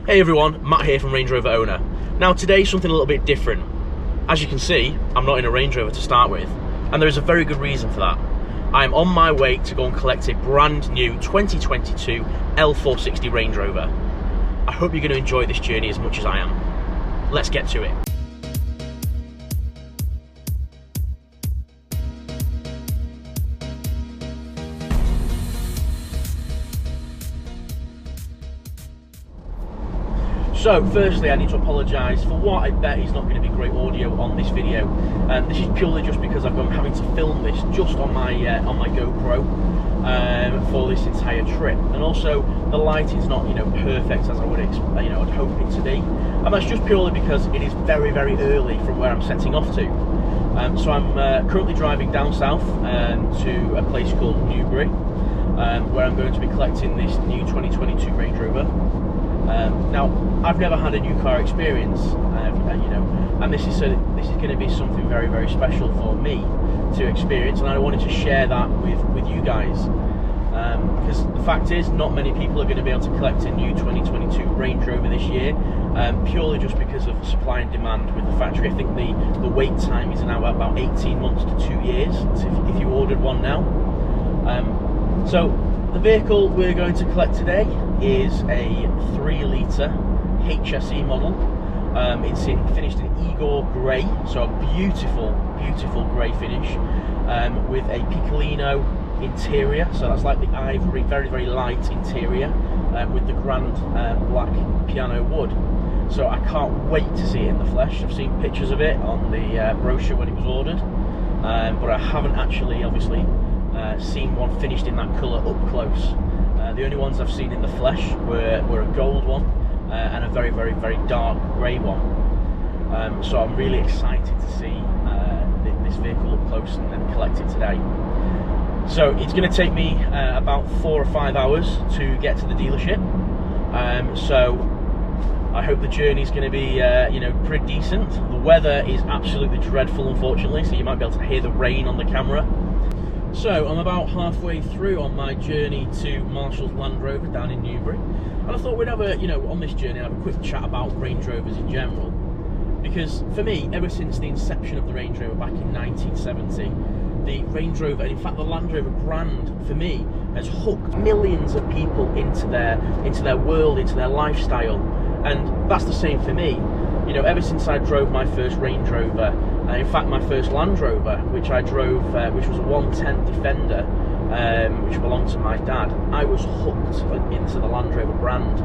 Hey everyone, Matt here from Range Rover Owner. Now today's something a little bit different. As you can see, I'm not in a Range Rover to start with, and there is a very good reason for that. I'm on my way to go and collect a brand new 2022 L460 Range Rover. I hope you're going to enjoy this journey as much as I am. Let's get to it. So firstly, I need to apologise for what I bet is not going to be great audio on this video. This is purely just because I'm having to film this just on my GoPro for this entire trip, and also the lighting's not perfect as I would I'd hope it to be, and that's just purely because it is very early from where I'm setting off to. So I'm currently driving down south to a place called Newbury, where I'm going to be collecting this new 2022 Range Rover. Now, I've never had a new car experience, and this is going to be something very special for me to experience, and I wanted to share that with you guys, because the fact is, not many people are going to be able to collect a new 2022 Range Rover this year, purely just because of supply and demand with the factory. I think the wait time is now about 18 months to 2 years if you ordered one now. So the vehicle we're going to collect today is a 3-litre HSE model. It's finished in Igor grey, so a beautiful grey finish, with a Piccolino interior, so that's like the ivory, very light interior, with the grand black piano wood. So I can't wait to see it in the flesh. I've seen pictures of it on the brochure when it was ordered, but I haven't actually obviously seen one finished in that colour up close. The only ones I've seen in the flesh were a gold one and a very dark grey one. So I'm really excited to see this vehicle up close and then collect it today. So it's going to take me about 4 or 5 hours to get to the dealership. So I hope the journey is going to be pretty decent. The weather is absolutely dreadful, unfortunately, so you might be able to hear the rain on the camera. So I'm about halfway through on my journey to Marshall's Land Rover down in Newbury, and I thought we'd have on this journey have a quick chat about Range Rovers in general, because for me, ever since the inception of the Range Rover back in 1970, the Range Rover, and in fact the Land Rover brand, for me, has hooked millions of people into their world, into their lifestyle, and that's the same for me. Ever since I drove my first Range Rover, in fact my first Land Rover, which I drove, which was a 110 Defender, which belonged to my dad, I was hooked into the Land Rover brand.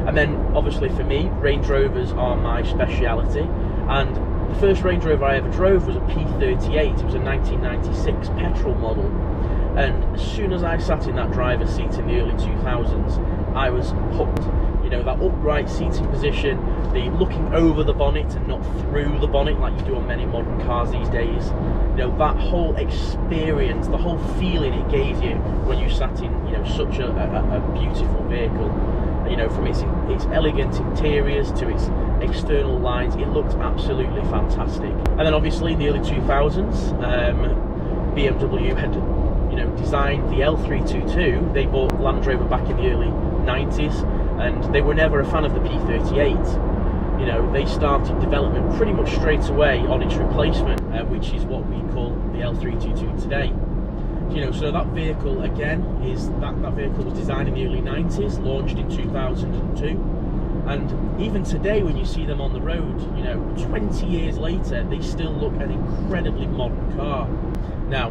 And then obviously for me, Range Rovers are my speciality, and the first Range Rover I ever drove was a P38. It was a 1996 petrol model, and as soon as I sat in that driver's seat in the early 2000s, I was hooked. That upright seating position, the looking over the bonnet and not through the bonnet like you do on many modern cars these days. That whole experience, the whole feeling it gave you when you sat in, such a beautiful vehicle. From its elegant interiors to its external lines, it looked absolutely fantastic. And then obviously in the early 2000s, BMW had designed the L322. They bought Land Rover back in the early 90s, and they were never a fan of the P38. They started development pretty much straight away on its replacement, which is what we call the L322 today. So that vehicle again that vehicle was designed in the early 90s, launched in 2002, and even today when you see them on the road, 20 years later, they still look an incredibly modern car. Now,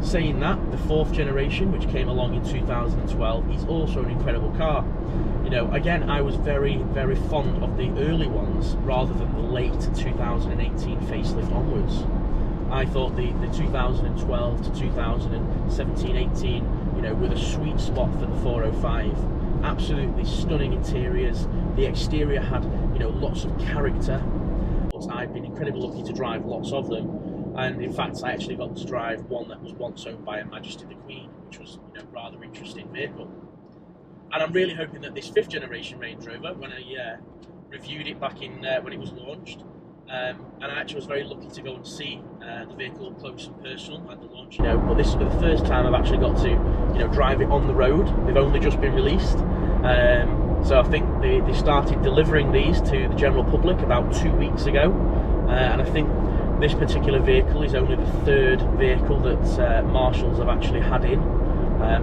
saying that, the 4th generation, which came along in 2012, is also an incredible car. Again, I was very fond of the early ones rather than the late 2018 facelift onwards. I thought the 2012 to 2017-18, were the sweet spot for the 405. Absolutely stunning interiors. The exterior had, lots of character. I've been incredibly lucky to drive lots of them. And in fact, I actually got to drive one that was once owned by Her Majesty the Queen, which was a rather interesting vehicle. And I'm really hoping that this 5th generation Range Rover, when I reviewed it back in when it was launched, and I actually was very lucky to go and see the vehicle up close and personal at the launch. But this is the first time I've actually got to drive it on the road. They've only just been released, So I think they started delivering these to the general public about 2 weeks ago, and I think this particular vehicle is only the third vehicle that Marshalls have actually had in.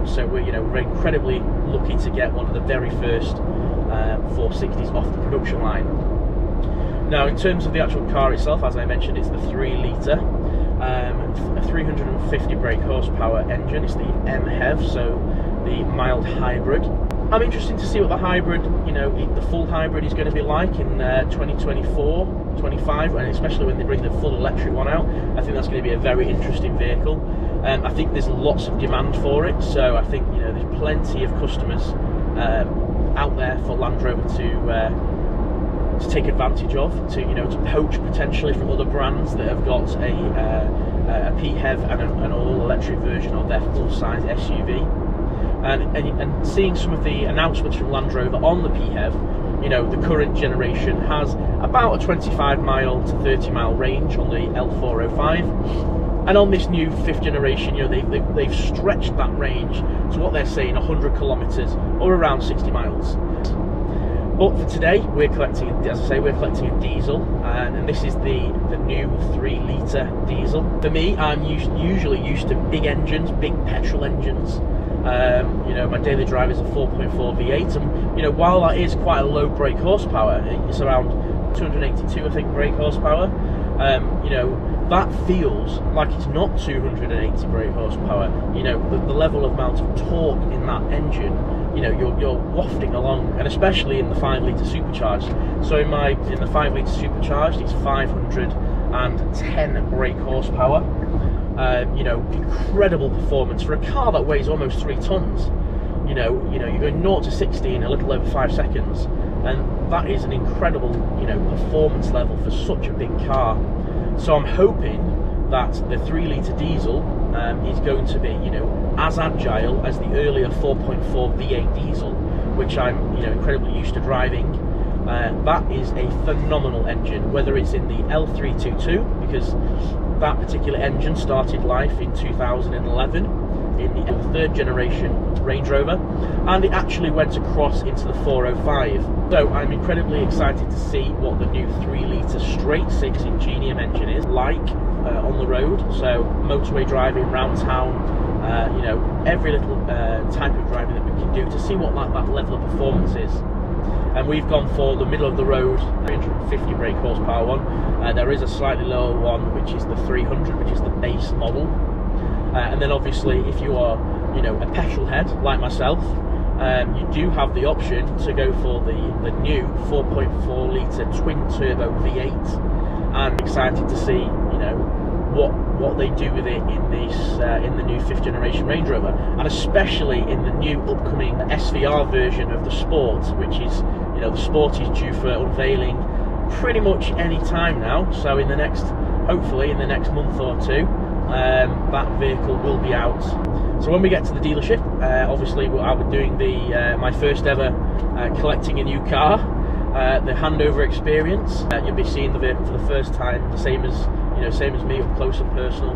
So we're incredibly lucky to get one of the very first 460s off the production line. Now, in terms of the actual car itself, as I mentioned, it's the 3-litre, a 350 brake horsepower engine. It's the MHEV, so the mild hybrid. I'm interested to see what the hybrid, the full hybrid is going to be like in 2024, 25, and especially when they bring the full electric one out. I think that's going to be a very interesting vehicle. I think there's lots of demand for it, so I think there's plenty of customers out there for Land Rover to take advantage of, to poach potentially from other brands that have got a PHEV and an all-electric version of their full-size SUV. And seeing some of the announcements from Land Rover on the PHEV, the current generation has about a 25 mile to 30 mile range on the L405, and on this new 5th generation, they've stretched that range to what they're saying 100 kilometers or around 60 miles. But for today, we're collecting, as I say, we're collecting a diesel, and this is the new 3-litre diesel. For me, I'm usually used to big engines, big petrol engines. My daily drive is a 4.4 V8, and while that is quite a low brake horsepower, it's around 282, I think, brake horsepower. That feels like it's not 280 brake horsepower. The level of amount of torque in that engine, you're wafting along, and especially in the 5-litre supercharged. So in the 5-litre supercharged, it's 510 brake horsepower. Incredible performance for a car that weighs almost 3 tons. You're going 0 to 60 in a little over 5 seconds, and that is an incredible, performance level for such a big car. So I'm hoping that the 3-litre diesel is going to be, as agile as the earlier 4.4 V8 diesel, which I'm, incredibly used to driving. That is a phenomenal engine, whether it's in the L322, because that particular engine started life in 2011 in the 3rd generation Range Rover, and it actually went across into the 405. So I'm incredibly excited to see what the new 3-litre straight-six Ingenium engine is like on the road. So motorway driving, round town, every little type of driving that we can do, to see what that level of performance is. And we've gone for the middle of the road 350 brake horsepower one. There is a slightly lower one, which is the 300, which is the base model. And then obviously, if you are, a petrol head like myself, you do have the option to go for the new 4.4 litre twin turbo V8. I'm excited to see, what they do with it in the new 5th generation Range Rover, and especially in the new upcoming SVR version of the Sport, which is, the Sport is due for unveiling pretty much any time now. So hopefully in the next month or two, that vehicle will be out. So when we get to the dealership, obviously I'll be doing my first ever collecting a new car, the handover experience. You'll be seeing the vehicle for the first time, the same as me, up close and personal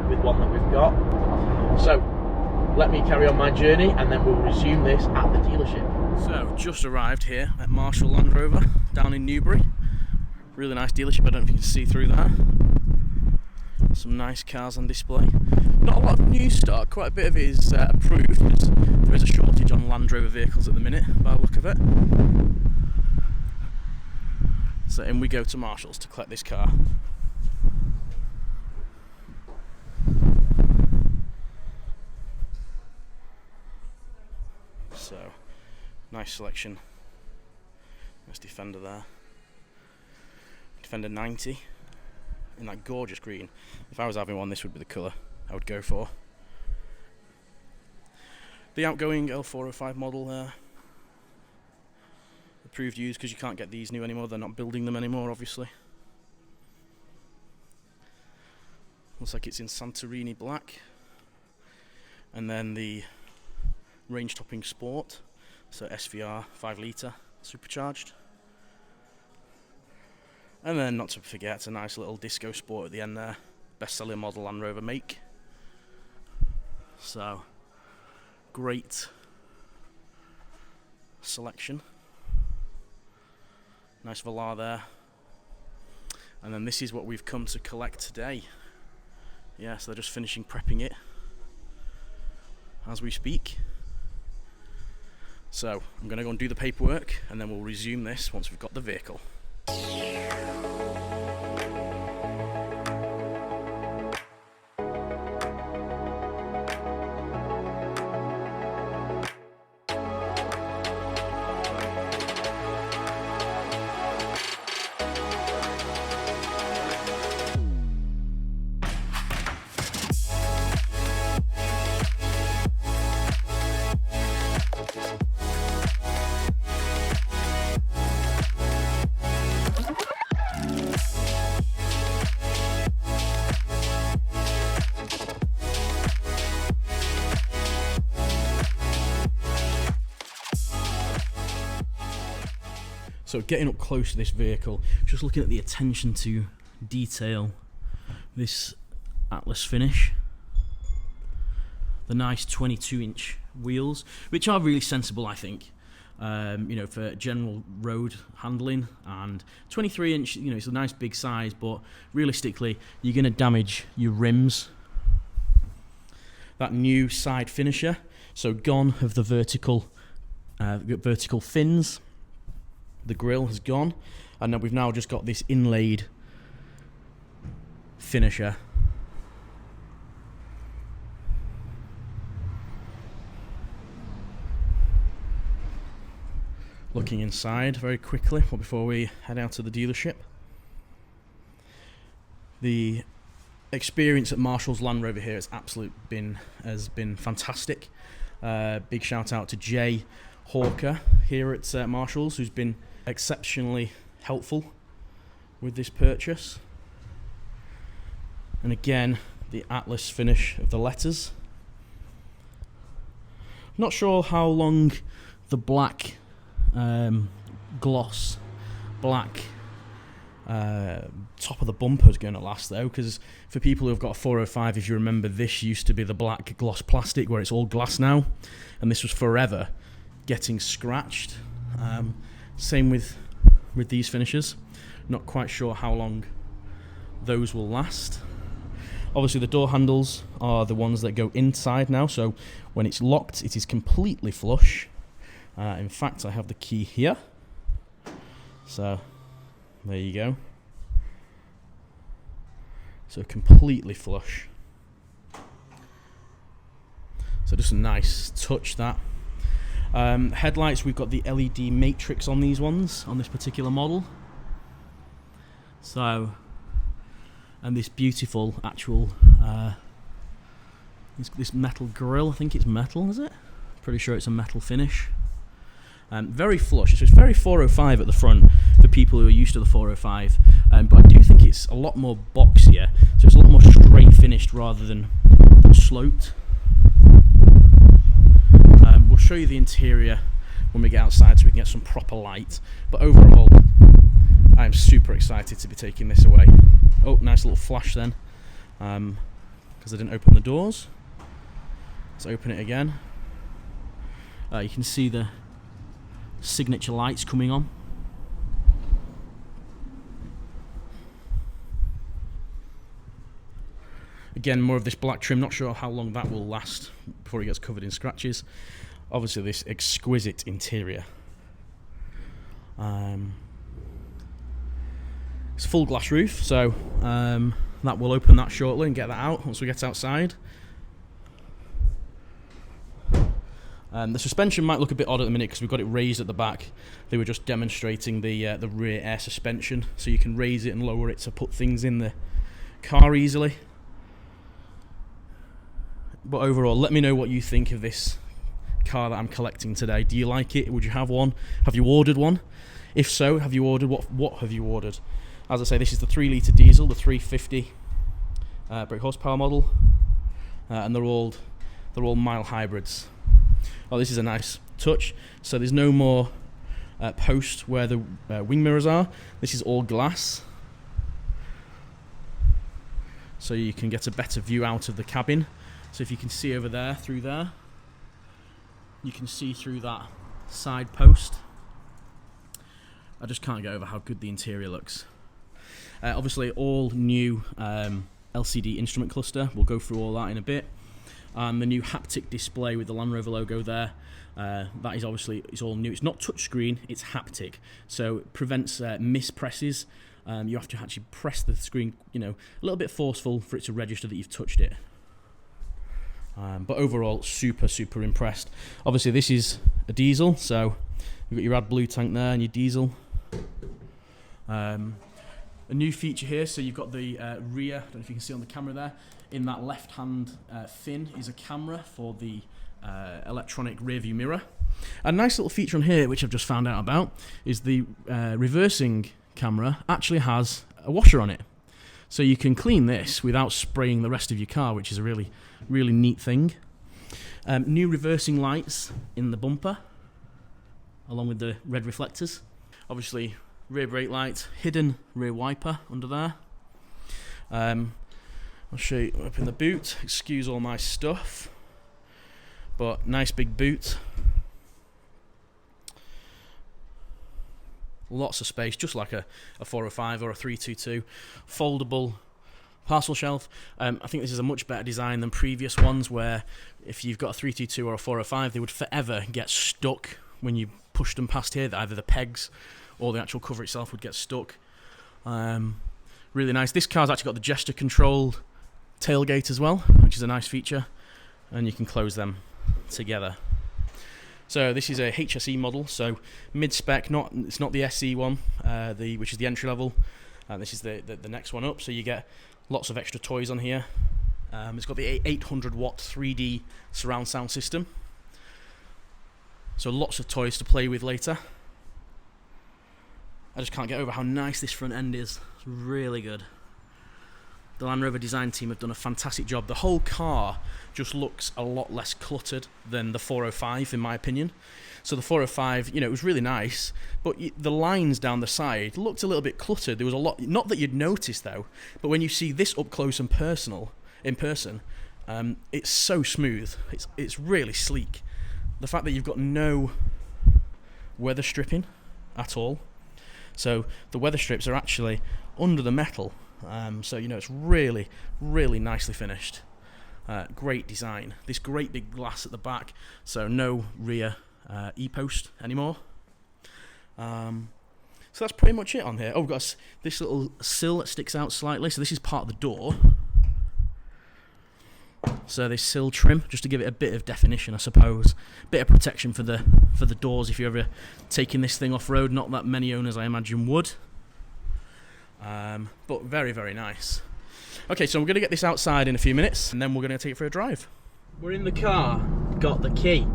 with one that we've got. So let me carry on my journey, and then we'll resume this at the dealership. So just arrived here at Marshall Land Rover down in Newbury. Really nice dealership. I don't know if you can see through there. Some nice cars on display. Not a lot of new stock, quite a bit of it is approved. There is a shortage on Land Rover vehicles at the minute, by the look of it. So in we go to Marshall's to collect this car. So, nice selection. Nice Defender there. Defender 90 in that gorgeous green. If I was having one, this would be the colour I would go for. The outgoing L405 model there. Approved used, because you can't get these new anymore. They're not building them anymore, obviously. Looks like it's in Santorini black. And then the range topping Sport, so SVR 5 litre supercharged. And then, not to forget, it's a nice little Disco Sport at the end there, best selling model Land Rover make. So great selection. Nice velar there. And then this is what we've come to collect today. Yeah, so they're just finishing prepping it as we speak. So I'm going to go and do the paperwork, and then we'll resume this once we've got the vehicle. So getting up close to this vehicle, just looking at the attention to detail, this Atlas finish, the nice 22-inch wheels, which are really sensible, I think, you know, for general road handling, and 23-inch, you know, it's a nice big size, but realistically, you're going to damage your rims. That new side finisher, so gone of the vertical fins. The grille has gone, and then we've now just got this inlaid finisher. Looking inside very quickly before we head out to the dealership. The experience at Marshall's Land Rover here has been fantastic. Big shout out to Jay Hawker here at Marshall's, who's been exceptionally helpful with this purchase. And again, the Atlas finish of the letters. Not sure how long the black gloss black top of the bumper is going to last, though, because for people who have got a 405, if you remember, this used to be the black gloss plastic where it's all glass now, and this was forever getting scratched. Same with these finishes. Not quite sure how long those will last. Obviously the door handles are the ones that go inside now, so when it's locked it is completely flush. In fact, I have the key here, so there you go. So completely flush. So just a nice touch, that. Headlights, we've got the LED matrix on these ones, on this particular model. So, and this beautiful actual, this metal grille, I think it's metal, is it? Pretty sure it's a metal finish. Very flush, so it's very 405 at the front for people who are used to the 405, but I do think it's a lot more boxier, so it's a lot more straight finished rather than sloped. We'll show you the interior when we get outside so we can get some proper light, but overall I'm super excited to be taking this away. Oh, nice little flash then, because I didn't open the doors. Let's open it again. You can see the signature lights coming on. Again, more of this black trim, not sure how long that will last before it gets covered in scratches. Obviously this exquisite interior. It's a full glass roof, so that will open that shortly and get that out once we get outside. The suspension might look a bit odd at the minute because we've got it raised at the back. They were just demonstrating the rear air suspension, so you can raise it and lower it to put things in the car easily. But overall, let me know what you think of this car that I'm collecting today. Do you like it? Would you have one? Have you ordered one? If so, have you ordered? What have you ordered? As I say, this is the 3-litre diesel, the 350 brake horsepower model, and they're all mild hybrids. Oh, this is a nice touch. So there's no more post where the wing mirrors are. This is all glass, so you can get a better view out of the cabin. So if you can see over there, through there, you can see through that side post. I just can't get over how good the interior looks. Obviously, all new LCD instrument cluster. We'll go through all that in a bit. And the new haptic display with the Land Rover logo there. That is obviously, it's all new. It's not touchscreen, it's haptic. So it prevents mispresses. You have to actually press the screen, you know, a little bit forceful for it to register that you've touched it. But overall, super, super impressed. Obviously, this is a diesel, so you've got your AdBlue tank there and your diesel. A new feature here, so you've got the rear, I don't know if you can see on the camera there, in that left-hand fin is a camera for the electronic rear-view mirror. A nice little feature on here, which I've just found out about, is the reversing camera actually has a washer on it. So you can clean this without spraying the rest of your car, which is a really, really neat thing. New reversing lights in the bumper, along with the red reflectors. Obviously, rear brake light, hidden rear wiper under there. I'll show you up in the boot. Excuse all my stuff, but nice big boot. Lots of space, just like a 405 or a 322. Foldable parcel shelf. I think this is a much better design than previous ones, where if you've got a 322 or a 405, they would forever get stuck when you pushed them past here. Either the pegs or the actual cover itself would get stuck. Really nice. This car's actually got the gesture controlled tailgate as well, which is a nice feature, and you can close them together. So this is a HSE model, so mid-spec. It's not the SE one, which is the entry level. This is the next one up. So you get lots of extra toys on here. It's got the 800 watt 3D surround sound system. So lots of toys to play with later. I just can't get over how nice this front end is. It's really good. The Land Rover design team have done a fantastic job. The whole car just looks a lot less cluttered than the 405, in my opinion. So the 405, you know, it was really nice, but the lines down the side looked a little bit cluttered. There was a lot, not that you'd notice though, but when you see this up close and personal, in person, it's so smooth. It's really sleek. The fact that you've got no weather stripping at all. So the weather strips are actually under the metal. So, you know, it's really, really nicely finished. Great design. This great big glass at the back, so no rear E-post anymore. So that's pretty much it on here. Oh, we've got this little sill that sticks out slightly, so this is part of the door. So this sill trim, just to give it a bit of definition, I suppose. Bit of protection for the doors if you're ever taking this thing off-road. Not that many owners, I imagine, would. But very, very nice. Okay, so we're going to get this outside in a few minutes, and then we're going to take it for a drive. We're in the car, got the key.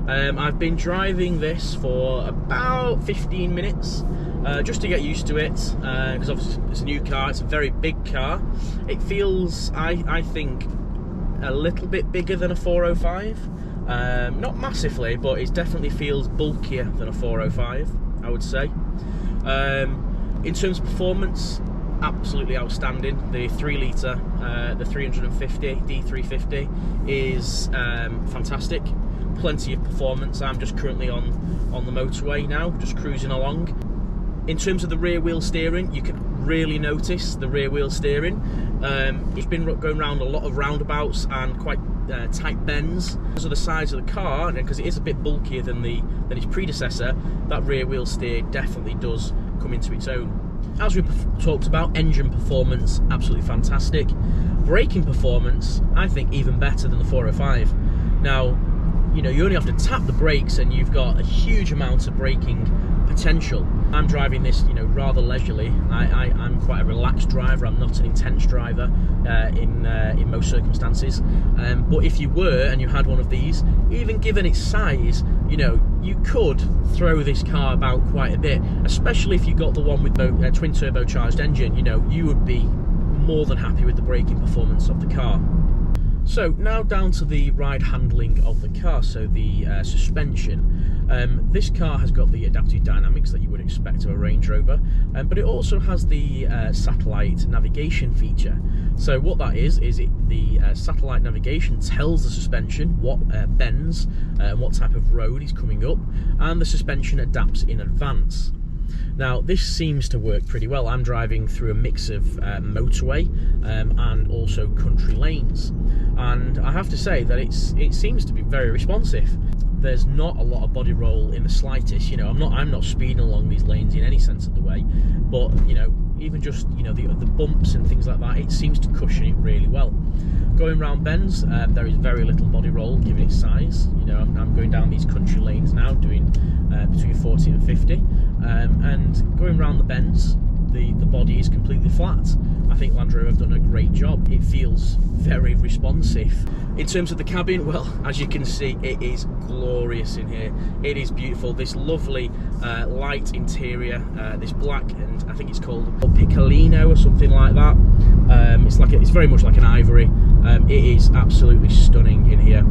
I've been driving this for about 15 minutes, just to get used to it, because obviously it's a new car, it's a very big car. It feels, I think, a little bit bigger than a 405. Not massively, but it definitely feels bulkier than a 405, I would say. In terms of performance, absolutely outstanding. The 3 litre, the 350 D350 is fantastic. Plenty of performance. I'm just currently on the motorway now, just cruising along. In terms of the rear wheel steering, you can really notice the rear wheel steering. It's been going around a lot of roundabouts and quite tight bends. Because of the size of the car, and because it is a bit bulkier than its predecessor, that rear wheel steer definitely does come into its own. As we talked about, engine performance, absolutely fantastic. Braking performance, I think even better than the 405. Now, you know, you only have to tap the brakes and you've got a huge amount of braking potential. I'm driving this, you know, rather leisurely. I'm quite a relaxed driver. I'm not an intense driver in most circumstances. But if you were and you had one of these, even given its size, you know, you could throw this car about quite a bit. Especially if you got the one with the twin turbocharged engine. You know, you would be more than happy with the braking performance of the car. So now down to the ride handling of the car, so the suspension. This car has got the adaptive dynamics that you would expect of a Range Rover, but it also has the satellite navigation feature. So what that is the satellite navigation tells the suspension what bends and what type of road is coming up, and the suspension adapts in advance. Now this seems to work pretty well. I'm driving through a mix of motorway and also country lanes, and I have to say that it seems to be very responsive. There's not a lot of body roll in the slightest. You know, I'm not speeding along these lanes in any sense of the way, but you know, even just, you know, the bumps and things like that, it seems to cushion it really well. Going round bends, there is very little body roll given its size. You know, I'm going down these country lanes now, doing between 40 and 50, and going round the bends, the body is completely flat. I think Land Rover have done a great job. It feels very responsive. In terms of the cabin, well, as you can see, it is glorious in here. It is beautiful. This lovely light interior, this black, and I think it's called Piccolino or something like that. It's very much like an ivory. It is absolutely stunning in here.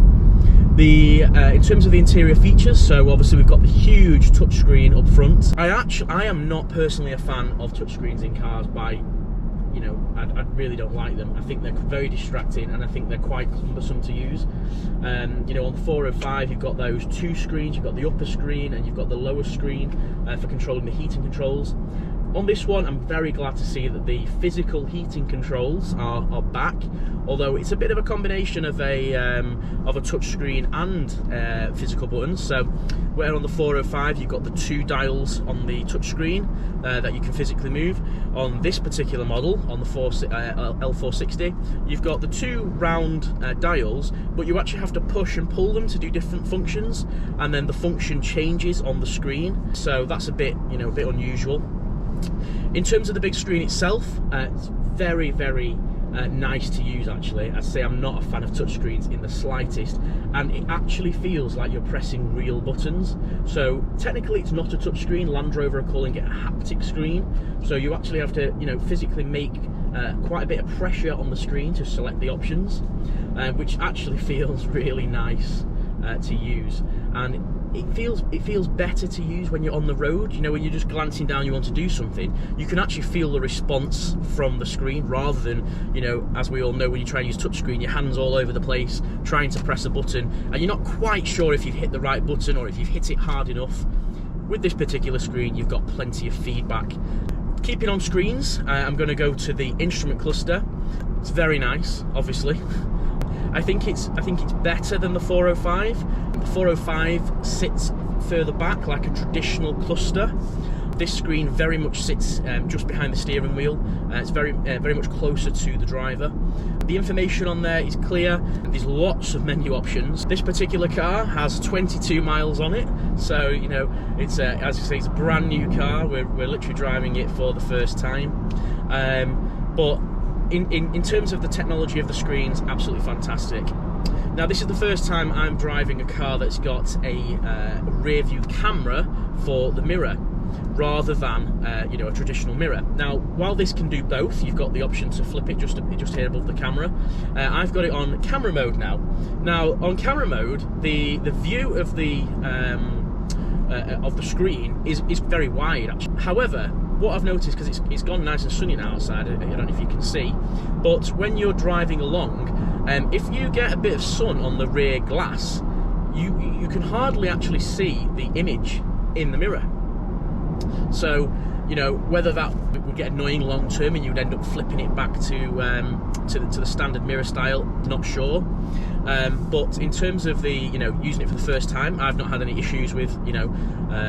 In terms of the interior features, so obviously we've got the huge touchscreen up front. I am not personally a fan of touchscreens in cars you know, I really don't like them. I think they're very distracting, and I think they're quite cumbersome to use. You know, on the 405 you've got those two screens. You've got the upper screen and you've got the lower screen for controlling the heating controls. On this one, I'm very glad to see that the physical heating controls are back, although it's a bit of a combination of a touchscreen and physical buttons. So where on the 405 you've got the two dials on the touchscreen that you can physically move, on this particular model, on the L460, you've got the two round dials, but you actually have to push and pull them to do different functions, and then the function changes on the screen. So that's a bit, you know, a bit unusual. In terms of the big screen itself, it's very, very nice to use actually. I'd say I'm not a fan of touchscreens in the slightest, and it actually feels like you're pressing real buttons. So technically it's not a touchscreen. Land Rover are calling it a haptic screen. So you actually have to, you know, physically make quite a bit of pressure on the screen to select the options, which actually feels really nice to use. And it feels better to use when you're on the road. You know, when you're just glancing down, you want to do something, you can actually feel the response from the screen, rather than, you know, as we all know, when you try and use touchscreen, your hands all over the place trying to press a button, and you're not quite sure if you've hit the right button or if you've hit it hard enough. With this particular screen, you've got plenty of feedback. Keeping on screens, I'm going to go to the instrument cluster. It's very nice, obviously. I think it's better than the 405. The 405 sits further back like a traditional cluster. This screen very much sits just behind the steering wheel. It's very much closer to the driver. The information on there is clear. There's lots of menu options. This particular car has 22 miles on it, so you know, it's as you say, it's a brand new car. We're literally driving it for the first time, but in terms of the technology of the screens, absolutely fantastic. Now this is the first time I'm driving a car that's got a rear view camera for the mirror, rather than you know, a traditional mirror. Now while this can do both, you've got the option to flip it just here above the camera. I've got it on camera mode now. Now on camera mode, the view of the screen is very wide actually. However, what I've noticed, because it's gone nice and sunny now outside, I don't know if you can see, but when you're driving along, if you get a bit of sun on the rear glass, you can hardly actually see the image in the mirror. So, you know, whether that would get annoying long term and you'd end up flipping it back to the standard mirror style, not sure. But in terms of the, you know, using it for the first time, I've not had any issues with, you know,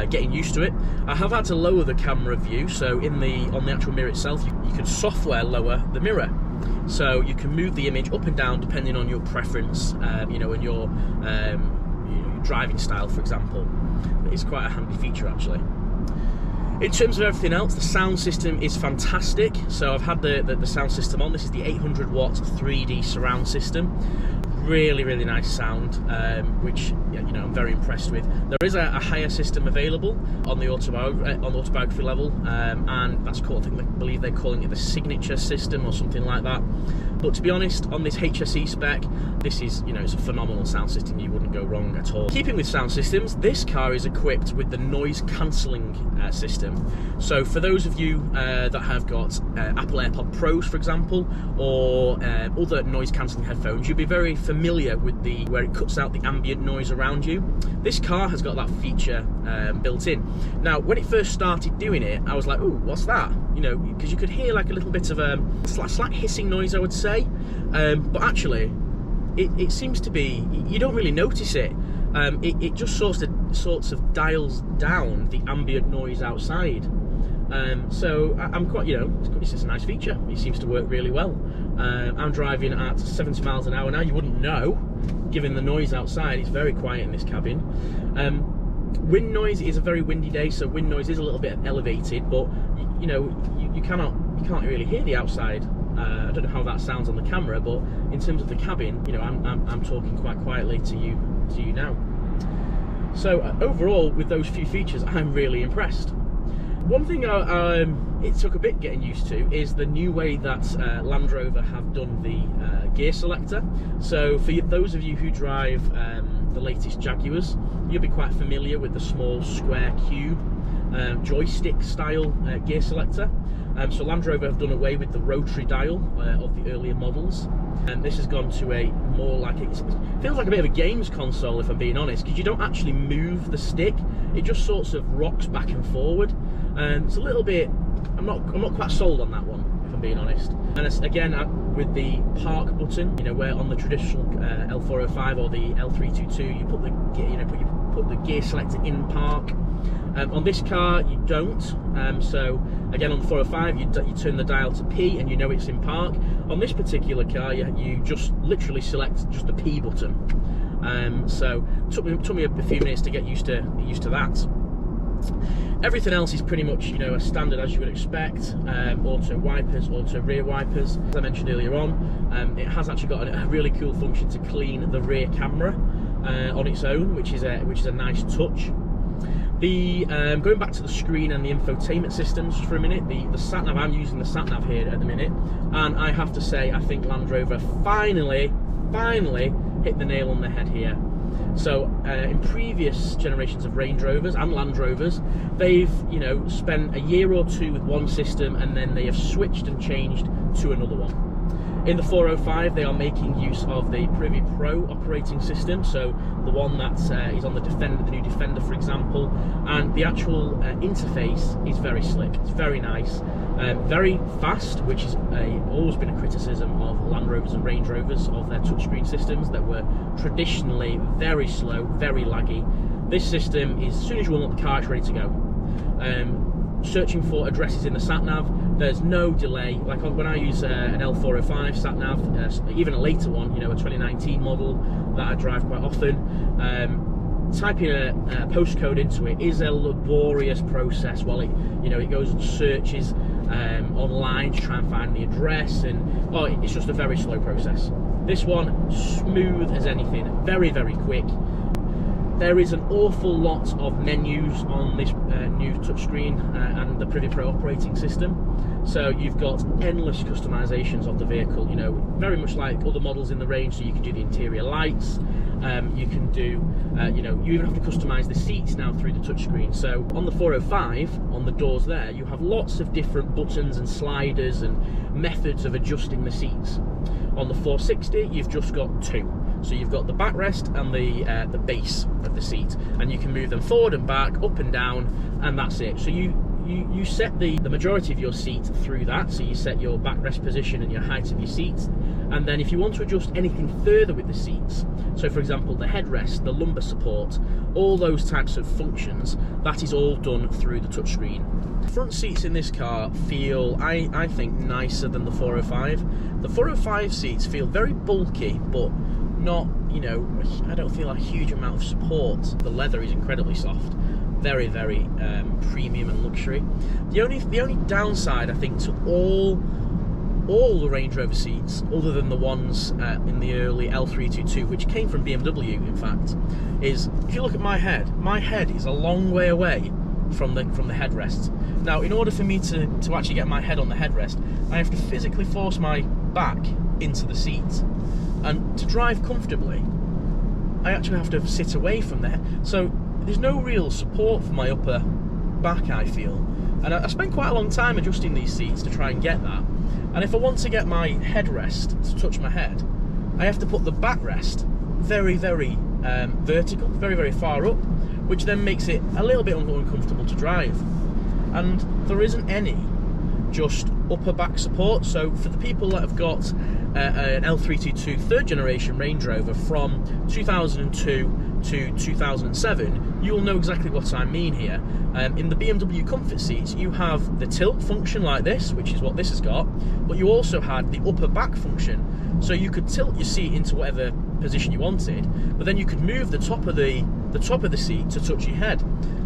getting used to it. I have had to lower the camera view, so on the actual mirror itself, you can software lower the mirror. So you can move the image up and down depending on your preference, you know, and your driving style, for example. It's quite a handy feature actually. In terms of everything else, the sound system is fantastic. So I've had the sound system on. This is the 800 watt 3D surround system. Really, really nice sound, which, you know, I'm very impressed with. There is a higher system available on the autobiography level, and that's called, I believe they're calling it the signature system or something like that. But to be honest, on this HSE spec, this is, you know, it's a phenomenal sound system. You wouldn't go wrong at all. Keeping with sound systems, this car is equipped with the noise cancelling system. So for those of you that have got Apple AirPod Pros, for example, or other noise cancelling headphones, you'll be very familiar familiar with where it cuts out the ambient noise around you, this car has got that feature built in. Now, when it first started doing it, I was like, "Ooh, what's that?" You know, because you could hear like a little bit of a slight hissing noise, I would say. But actually, it seems to be, you don't really notice it. It just sorts of dials down the ambient noise outside. So I'm quite, you know, it's just a nice feature. It seems to work really well. I'm driving at 70 miles an hour now. You wouldn't know, given the noise outside. It's very quiet in this cabin. Wind noise is a very windy day, so wind noise is a little bit elevated, but you know, you can't really hear the outside. I don't know how that sounds on the camera, but in terms of the cabin, you know, I'm talking quite quietly to you now. So overall, with those few features, I'm really impressed. One thing it took a bit getting used to is the new way that Land Rover have done the gear selector. So for those of you who drive the latest Jaguars, you'll be quite familiar with the small square cube joystick style gear selector. So Land Rover have done away with the rotary dial of the earlier models, and this has gone to a more like, it feels like a bit of a games console, if I'm being honest, because you don't actually move the stick, it just sorts of rocks back and forward, and it's a little bit, I'm not quite sold on that one, if I'm being honest. And it's, again, with the park button, you know, where on the traditional L405 or the L322 you put the gear selector in park. On this car you don't, so again on the 405 you turn the dial to P and you know it's in park. On this particular car you just literally select just the P button, so it took me a few minutes to get used to that. Everything else is pretty much, you know, a standard as you would expect. Auto wipers, auto rear wipers, as I mentioned earlier on. It has actually got a really cool function to clean the rear camera on its own, which is a nice touch. Going back to the screen and the infotainment systems for a minute, the sat-nav, I'm using the sat-nav here at the minute, and I have to say I think Land Rover finally hit the nail on the head here. So in previous generations of Range Rovers and Land Rovers, they've, you know, spent a year or two with one system and then they have switched and changed to another one. In the 405, they are making use of the Privy Pro operating system, so the one that is on the Defender, the new Defender, for example, and the actual interface is very slick. It's very nice, very fast, which has always been a criticism of Land Rovers and Range Rovers, of their touchscreen systems that were traditionally very slow, very laggy. This system is, as soon as you unlock the car, it's ready to go. Searching for addresses in the sat-nav, there's no delay. Like when I use an L405 sat-nav, even a later one, you know, a 2019 model that I drive quite often, typing a postcode into it is a laborious process while it goes and searches online to try and find the address, and it's just a very slow process. This one, smooth as anything, very, very quick. There is an awful lot of menus on this new touchscreen and the Privy Pro operating system. So you've got endless customizations of the vehicle, you know, very much like other models in the range. So you can do the interior lights, you can do, you even have to customize the seats now through the touchscreen. So on the 405, on the doors there, you have lots of different buttons and sliders and methods of adjusting the seats. On the 460, you've just got two. So you've got the backrest and the base of the seat, and you can move them forward and back, up and down, and that's it. So you set the majority of your seat through that. So you set your backrest position and your height of your seats, and then if you want to adjust anything further with the seats, so for example the headrest, the lumbar support, all those types of functions, that is all done through the touchscreen. Front seats in this car feel, I think, nicer than the 405. The 405 seats feel very bulky, but not, you know, I don't feel a huge amount of support. The leather is incredibly soft, very, very premium and luxury. The only downside, I think, to all the Range Rover seats, other than the ones in the early L322, which came from BMW, in fact, is if you look at my head is a long way away from the headrest. Now, in order for me to actually get my head on the headrest, I have to physically force my back into the seat. And to drive comfortably, I actually have to sit away from there. So there's no real support for my upper back, I feel. And I spent quite a long time adjusting these seats to try and get that. And if I want to get my headrest to touch my head, I have to put the backrest very, very vertical, very, very far up, which then makes it a little bit uncomfortable to drive. And there isn't any just upper back support. So for the people that have got an L322 third generation Range Rover from 2002 to 2007, you'll know exactly what I mean here. In the BMW comfort seats, you have the tilt function like this, which is what this has got, but you also had the upper back function, so you could tilt your seat into whatever position you wanted, but then you could move the top of the seat to touch your head,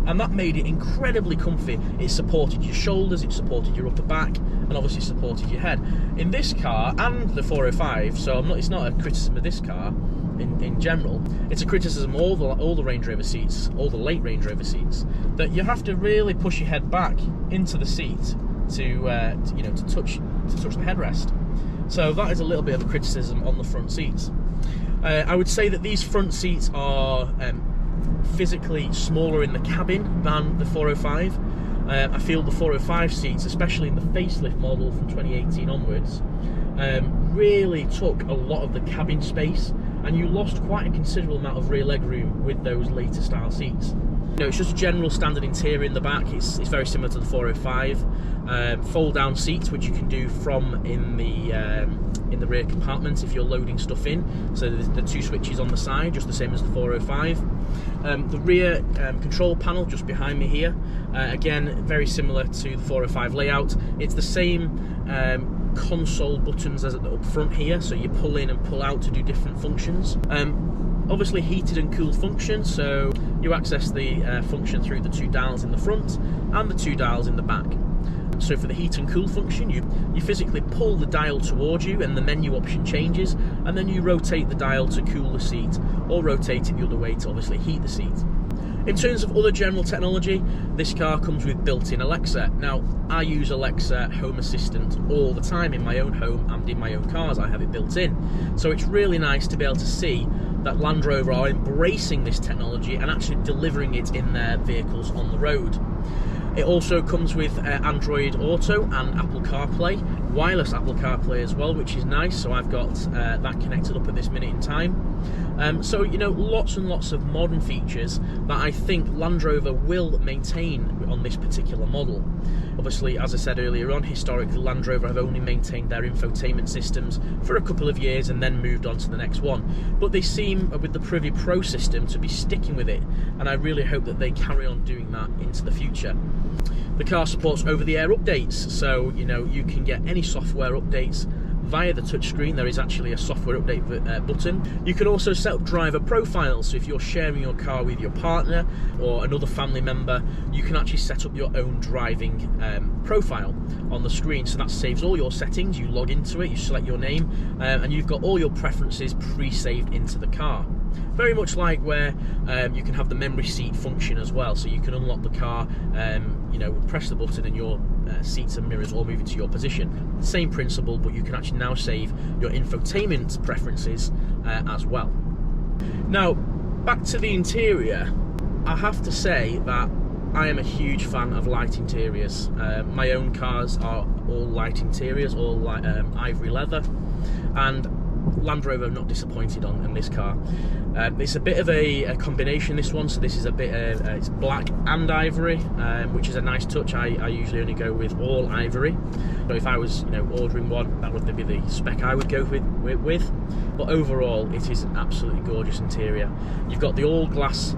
and that made it incredibly comfy. It supported your shoulders, it supported your upper back, and obviously supported your head. In this car and the 405, so it's not a criticism of this car in general, it's a criticism of all the Range Rover seats, all the late Range Rover seats, that you have to really push your head back into the seat to touch the headrest. So that is a little bit of a criticism on the front seats. I would say that these front seats are physically smaller in the cabin than the 405. I feel the 405 seats, especially in the facelift model from 2018 onwards, really took a lot of the cabin space, and you lost quite a considerable amount of rear leg room with those later style seats. It's just a general standard interior in the back. It's very similar to the 405. Fold down seats, which you can do from in the rear compartment if you're loading stuff in. So the two switches on the side, just the same as the 405. The rear control panel just behind me here, again very similar to the 405 layout. It's the same console buttons as at the up front here, so you pull in and pull out to do different functions. Obviously heated and cooled function, so you access the function through the two dials in the front and the two dials in the back. So for the heat and cool function, you physically pull the dial towards you and the menu option changes, and then you rotate the dial to cool the seat, or rotate it the other way to obviously heat the seat. In terms of other general technology, this car comes with built-in Alexa. Now, I use Alexa Home Assistant all the time in my own home and in my own cars. I have it built in. So it's really nice to be able to see that Land Rover are embracing this technology and actually delivering it in their vehicles on the road. It also comes with Android Auto and Apple CarPlay, wireless Apple CarPlay as well, which is nice. So I've got that connected up at this minute in time. So, lots and lots of modern features that I think Land Rover will maintain on this particular model. Obviously, as I said earlier on, historically Land Rover have only maintained their infotainment systems for a couple of years and then moved on to the next one. But they seem, with the Privy Pro system, to be sticking with it, and I really hope that they carry on doing that into the future. The car supports over-the-air updates, so you can get any software updates via the touchscreen. There is actually a software update button. You can also set up driver profiles, so if you're sharing your car with your partner or another family member, you can actually set up your own driving profile on the screen. So that saves all your settings. You log into it, you select your name, and you've got all your preferences pre-saved into the car. Very much like where you can have the memory seat function as well, so you can unlock the car, press the button and your seats and mirrors all move into your position. Same principle, but you can actually now save your infotainment preferences as well. Now, back to the interior, I have to say that I am a huge fan of light interiors. My own cars are all light interiors, all ivory leather, and Land Rover have not disappointed on this car. It's a bit of a combination, this one, so this is a bit it's black and ivory, which is a nice touch. I usually only go with all ivory, so if I was ordering one, that would be the spec I would go with. But overall it is an absolutely gorgeous interior. You've got the all glass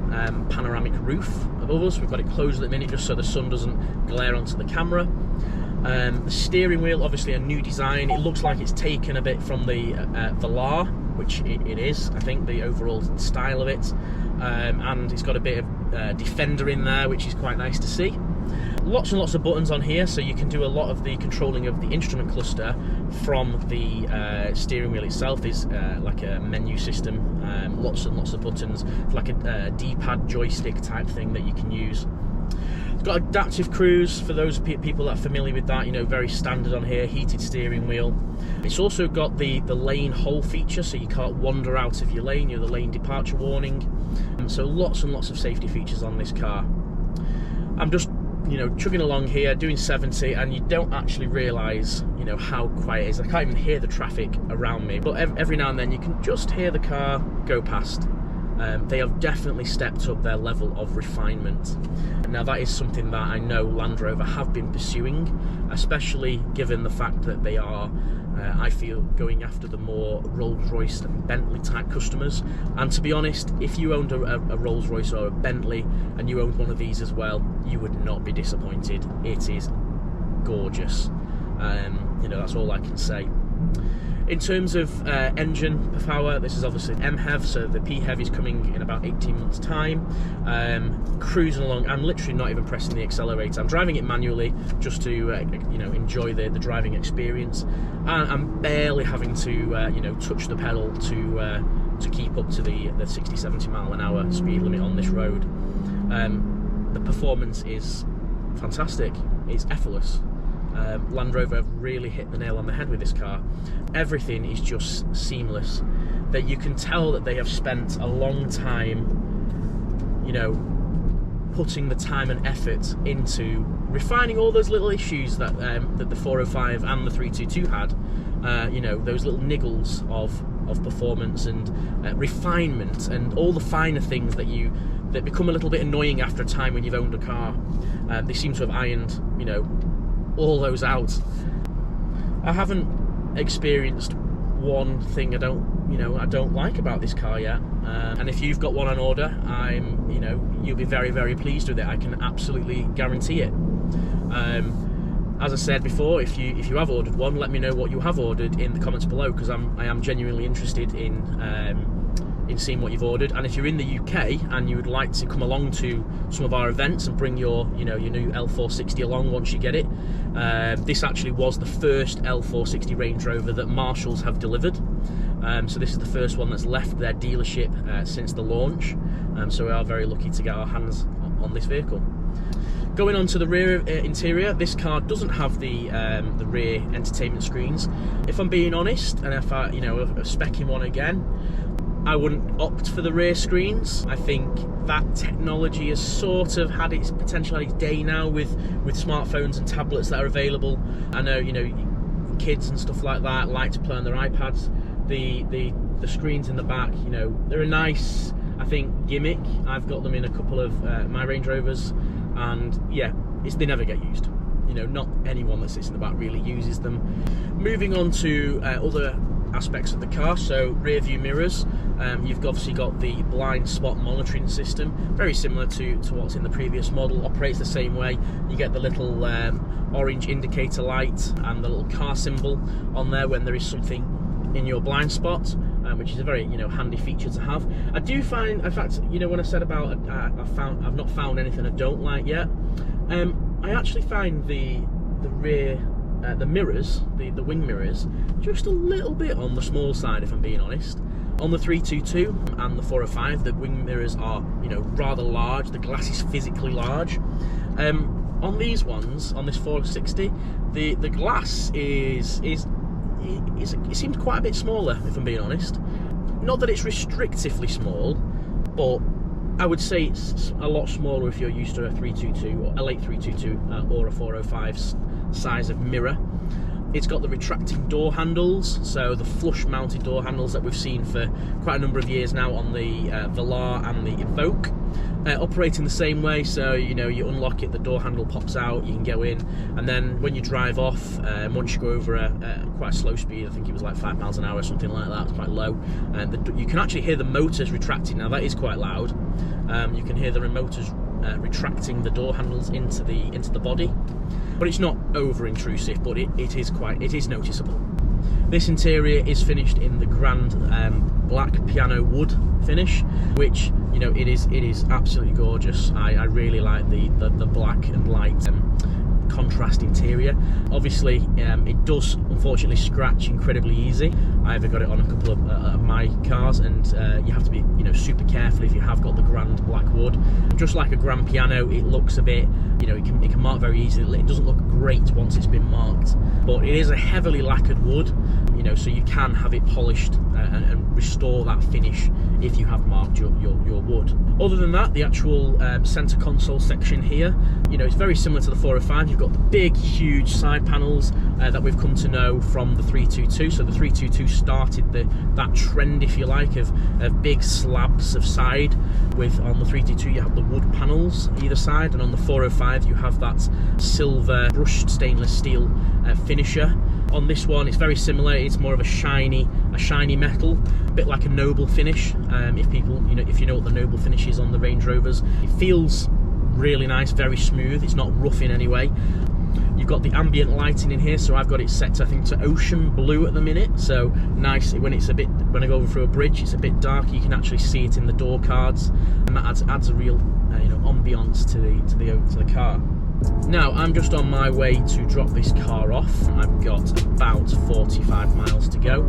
panoramic roof above us. We've got it closed at the minute just so the sun doesn't glare onto the camera. The steering wheel, obviously a new design. It looks like it's taken a bit from the Velar, which it is, I think, the overall style of it. And it's got a bit of Defender in there, which is quite nice to see. Lots and lots of buttons on here, so you can do a lot of the controlling of the instrument cluster from the steering wheel itself. Is like a menu system, lots and lots of buttons. It's like a D-pad joystick type thing that you can use. It's got adaptive cruise for those people that are familiar with that, very standard on here, heated steering wheel. It's also got the lane hold feature, so you can't wander out of your lane, the lane departure warning. So lots and lots of safety features on this car. I'm just chugging along here, doing 70, and you don't actually realise, know, how quiet it is. I can't even hear the traffic around me, but every now and then you can just hear the car go past. They have definitely stepped up their level of refinement. Now that is something that I know Land Rover have been pursuing, especially given the fact that they are, I feel, going after the more Rolls-Royce and Bentley type customers. And to be honest, if you owned a Rolls-Royce or a Bentley and you owned one of these as well, you would not be disappointed. It is gorgeous. You know, that's all I can say. In terms of engine power, this is obviously MHEV, so the PHEV is coming in about 18 months' time. Cruising along, I'm literally not even pressing the accelerator. I'm driving it manually just to you know, enjoy the driving experience. And I'm barely having to you know, touch the pedal to keep up to the 60-70 mile an hour speed limit on this road. The performance is fantastic. It's effortless. Land Rover have really hit the nail on the head with this car. Everything is just seamless. That you can tell that they have spent a long time, you know, putting the time and effort into refining all those little issues that that the 405 and the 322 had. You know, those little niggles of performance and refinement and all the finer things that become a little bit annoying after a time when you've owned a car. They seem to have ironed, you know, all those out. I haven't experienced one thing I don't like about this car yet, and if you've got one on order, you know, you'll be very, very pleased with it. I can absolutely guarantee it. As I said before, if you have ordered one, let me know what you have ordered in the comments below, because I am genuinely interested in seeing what you've ordered. And if you're in the UK and you would like to come along to some of our events and bring your new L460 along once you get it, this actually was the first L460 Range Rover that Marshalls have delivered. So this is the first one that's left their dealership since the launch. So we are very lucky to get our hands on this vehicle. Going on to the rear interior, this car doesn't have the rear entertainment screens. If I'm being honest, and if I, you know, specking one again, I wouldn't opt for the rear screens. I think that technology has sort of had its potential, had its day now with smartphones and tablets that are available. I know, you know, kids and stuff like that like to play on their iPads. The screens in the back, you know, they're a nice, I think, gimmick. I've got them in a couple of my Range Rovers, and yeah, they never get used. You know, not anyone that sits in the back really uses them. Moving on to other aspects of the car, so rear view mirrors. You've obviously got the blind spot monitoring system, very similar to what's in the previous model. Operates the same way. You get the little orange indicator light and the little car symbol on there when there is something in your blind spot, which is a very, you know, handy feature to have. I do find, in fact, you know, when I said about I've not found anything I don't like yet, I actually find the rear the mirrors, the wing mirrors, just a little bit on the small side, if I'm being honest. On the 322 and the 405, the wing mirrors are, you know, rather large. The glass is physically large. On these ones, on this 460, the glass it seems quite a bit smaller, if I'm being honest. Not that it's restrictively small, but I would say it's a lot smaller if you're used to a 322 or a late 322 or a 405 size of mirror. It's got the retracting door handles, so the flush mounted door handles that we've seen for quite a number of years now on the Velar and the Evoque. Operating the same way, so you know, you unlock it, the door handle pops out, you can go in, and then when you drive off, once you go over quite a slow speed, I think it was like 5 miles an hour or something like that, it's quite low, you can actually hear the motors retracting. Now that is quite loud. You can hear the motors retracting the door handles into the body, but it's not over intrusive, but it is noticeable. This interior is finished in the grand black piano wood finish, which, you know, it is absolutely gorgeous. I really like the black and light contrast interior. Obviously, it does unfortunately scratch incredibly easy. I've got it on a couple of my cars, and you have to be, you know, super careful if you have got the grand black wood. Just like a grand piano, it looks a bit, you know, it can mark very easily. It doesn't look great once it's been marked, but it is a heavily lacquered wood, you know, so you can have it polished and restore that finish if you have marked your wood. Other than that, the actual centre console section here, you know, it's very similar to the 405. You've You've got the big, huge side panels that we've come to know from the 322. So the 322 started that trend, if you like, of big slabs of side. On the 322 you have the wood panels either side, and on the 405 you have that silver brushed stainless steel finisher. On this one it's very similar. It's more of a shiny metal, a bit like a noble finish. If you know what the noble finish is on the Range Rovers, it feels really nice, very smooth. It's not rough in any way. You've got the ambient lighting in here, so I've got it set to, I think, to ocean blue at the minute. So nice when I go over through a bridge, it's a bit dark. You can actually see it in the door cards, and that adds a real ambiance to the car. Now I'm just on my way to drop this car off. I've got about 45 miles to go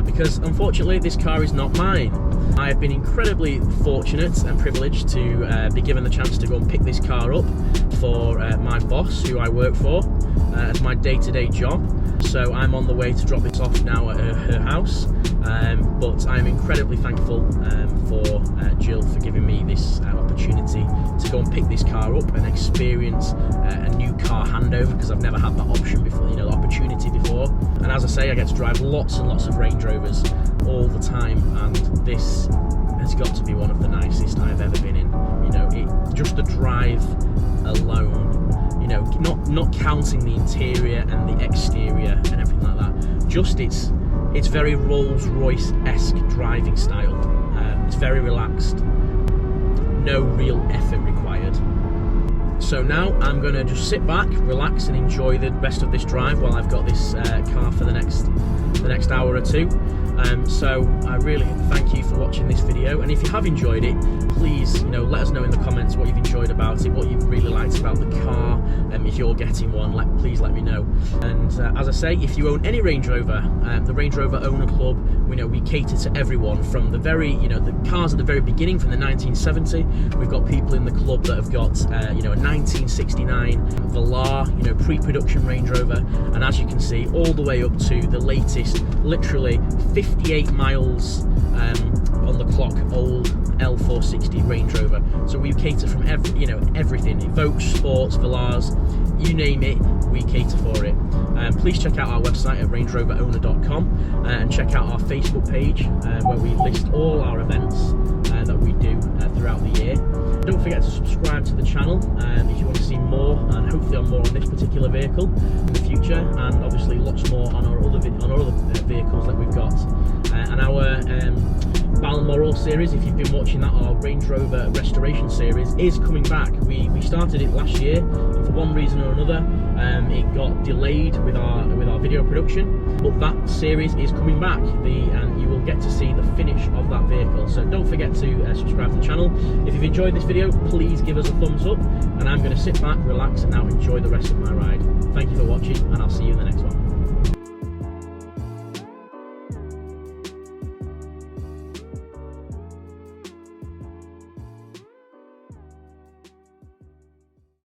because unfortunately this car is not mine. I have been incredibly fortunate and privileged to be given the chance to go and pick this car up for my boss, who I work for, as my day-to-day job. So I'm on the way to drop this off now at her house, but I'm incredibly thankful for Jill for giving me this opportunity to go and pick this car up and experience a new car handover, because I've never had that option before, the opportunity before. And as I say, I get to drive lots and lots of Range Rovers all the time, and this has got to be one of the nicest I've ever been in. Just the drive alone, not counting the interior and the exterior and everything like that. Just it's very Rolls-Royce-esque driving style. It's very relaxed, no real effort required. So now I'm going to just sit back, relax, and enjoy the rest of this drive while I've got this car for the next hour or two. So I really thank you for watching this video, and if you have enjoyed it, please let us know in the comments what you've enjoyed about it, what you've really liked about the car. If you're getting one, please let me know. And as I say, if you own any Range Rover, the Range Rover Owner Club, we cater to everyone from the the cars at the very beginning, from the 1970. We've got people in the club that have got a 1969 Velar, pre-production Range Rover, and as you can see, all the way up to the latest, literally 58 miles on the clock old L460 Range Rover. So we cater from everything, Evoques, Sports, Velars, you name it, we cater for it. Please check out our website at rangeroverowner.com and check out our Facebook page where we list all our events that we do throughout the year. Don't forget to subscribe to the channel if you want to see more, and hopefully more on this particular vehicle in the future, and obviously lots more on our other vehicles that we've got. And our Balmoral series, if you've been watching that, our Range Rover restoration series is coming back. We started it last year, and for one reason or another it got delayed with our video production, but that series is coming back, and you will get to see the finish of that vehicle. So don't forget to subscribe to the channel. If you've enjoyed this video, please give us a thumbs up, and I'm going to sit back, relax, and now enjoy the rest of my ride. Thank you for watching, and I'll see you in the next one.